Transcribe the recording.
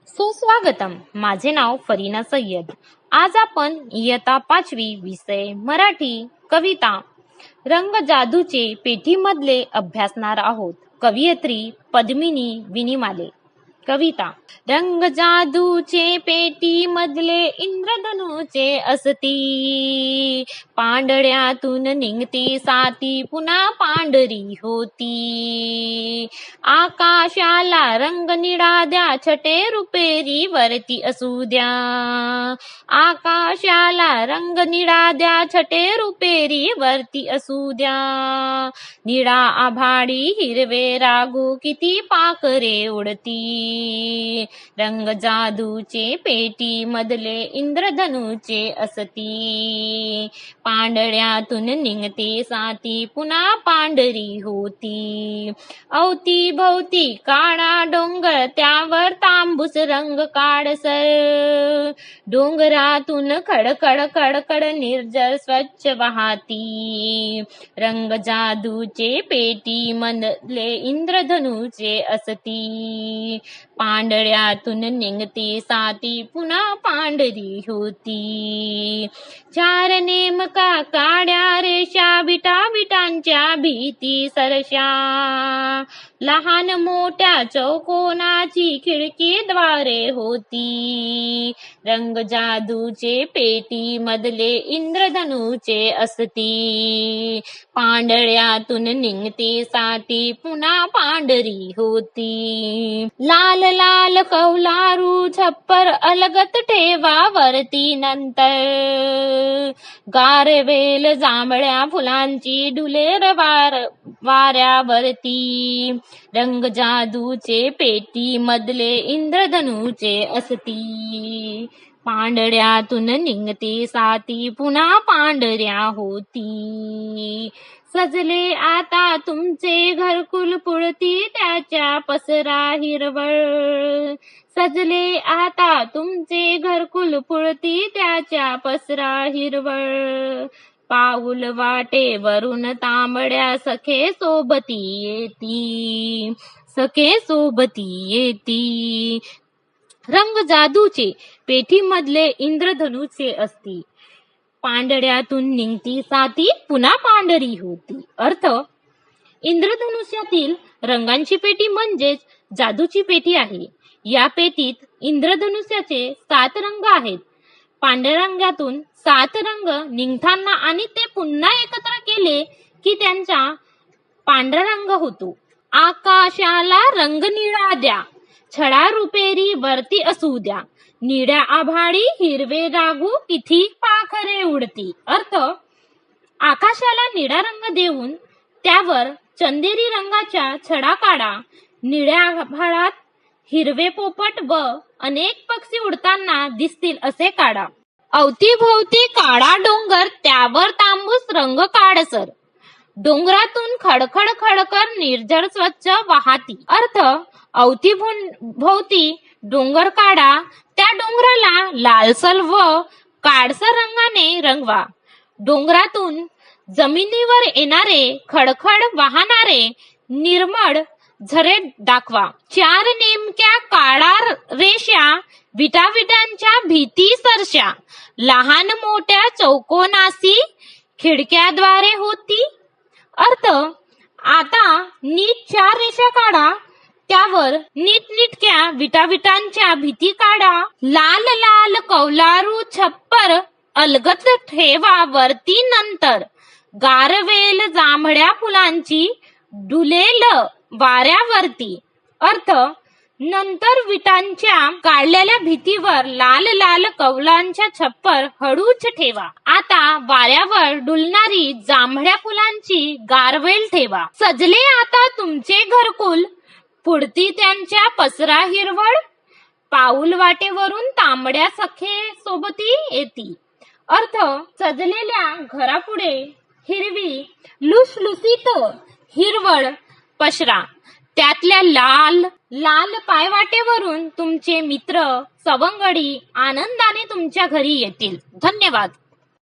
सुस्वागतम. माझे नाव फरीना सय्यद. आज आपण इयत्ता 5वी विषय मराठी कविता रंग जादूचे पेटीमधले अभ्यासणार आहोत. कवयित्री पद्मिनी विनिमाले. कविता. रंग जादूचे पेटी मधले इंद्रधनुचे असती, पांढऱ्यातून निघती साती पुन्हा पांढरी होती. आकाशाला रंग निळा द्या, छटे रुपेरी वरती असू द्या. आकाशाला रंग निळा द्या, छटे रुपेरी वरती असू द्या. निळा आभाळी हिरवे रागू किती पाखरे उडती. रंग जादूचे पेटी मधले इंद्रधनुचे असती, पांढऱ्यातून निघते साती पुन्हा पांढरी होती. अवती भोवती काळा डोंगर, त्यावर तांबूस रंग काळसर. डोंगरातून खडखड खडखड निर्जल स्वच्छ वाहती. रंग जादूचे पेटी मधले इंद्रधनुचे असती, पांढऱ्यातून निघते साती पुन्हा पांढरी होती. चार नेमका काड्या रेषा, विटा विटांच्या भीती सरशा. लहान मोठ्या चौकोनाची खिडकी द्वारे होती. रंग जादूचे पेटी मधले इंद्रधनुचे असती, पांढऱ्यातून निघते साती पुन्हा पांढरी होती. लाल लाल कौलारू छप्पर अलगत ठेवा वरती नंतर. गारवेल जांभळ्या फुलांची डुलेर वाऱ्यावरती. रंग जादूचे पेटी मधले इंद्रधनुचे असती, पांढऱ्यातून निघते साती पुन्हा पांढऱ्या होती. सजले आता तुमचे घरकुल, पुळती त्याच्या पसरा हिरवळ. सजले आता तुमचे घरकुल, पुळती त्याच्या पसरा हिरवळ. पाऊल वाटेवरून तांबड्या सखे सोबती येती, सखे सोबती येती. रंग जादूचे पेटीमधले इंद्रधनुचे असती, पांढऱ्यातून निघती साती पुन्हा पांढरी होती. अर्थ: इंद्रधनुष्यातील रंगांची पेटी म्हणजेच जादूची पेटी आहे. या पेटीत इंद्रधनुष्याचे 7 रंग आहेत. पांढऱ्या रंगातून 7 रंग निघताना आणि ते पुन्हा एकत्र केले की त्यांचा पांढरा रंग होतो. आकाशाला रंग निळा द्या, छडा रुपेरी वरती असू द्या. निळ्या आभाळी हिरवे रागू किती पाखरे उडती. अर्थ: आकाशाला निळा रंग देऊन त्यावर चंदेरी रंगाच्या छडा काढा. निळ्या आभाळात हिरवे पोपट व अनेक पक्षी उडताना दिसतील असे काढा. अवतीभोवती काळा डोंगर, त्यावर तांबूस रंग काळसर. डोंगरातून खडखड खडखड निर्जल स्वच्छ वाहती. अर्थ: अवतीभोवती डोंगर काढा, त्या डोंगराला लालसर व काळसर रंगाने रंगवा. डोंगरातून जमिनीवर येणारे खडखड वाहणारे निर्मळ झरे दाखवा. 4 नेमक्या काळा रेषा, विटाविटांच्या भीती सरशा. लहान मोठ्या चौकोनासी खिडक्याद्वारे होती. अर्थ: आता नीट 4 रेषा काढा, त्यावर नीटनिटक्या विटाविटांच्या भीती काढा. लाल लाल कौलारू छप्पर अलगत ठेवा वरती नंतर. गारवेल जांभळ्या फुलांची डुलेल वाऱ्यावरती. अर्थ: नंतर विटांच्या काढलेल्या भीतीवर लाल लाल कौलांच्या छप्पर हळूच ठेवा. आता वाऱ्यावर डुलणारी जांभळ्या फुलांची गारवेल ठेवा. सजले आता तुमचे घरकुल, पुढती त्यांच्या पसरा हिरवळ. पाऊल वाटेवरून तांबड्या सखे सोबती येती. अर्थ: सजलेल्या घरापुढे हिरवी लुसलुसीत हिरवळ पसरा. त्यातल्या लाल लाल पायवाटेवरून तुमचे मित्र सवंगडी आनंदाने तुमच्या घरी येतील. धन्यवाद.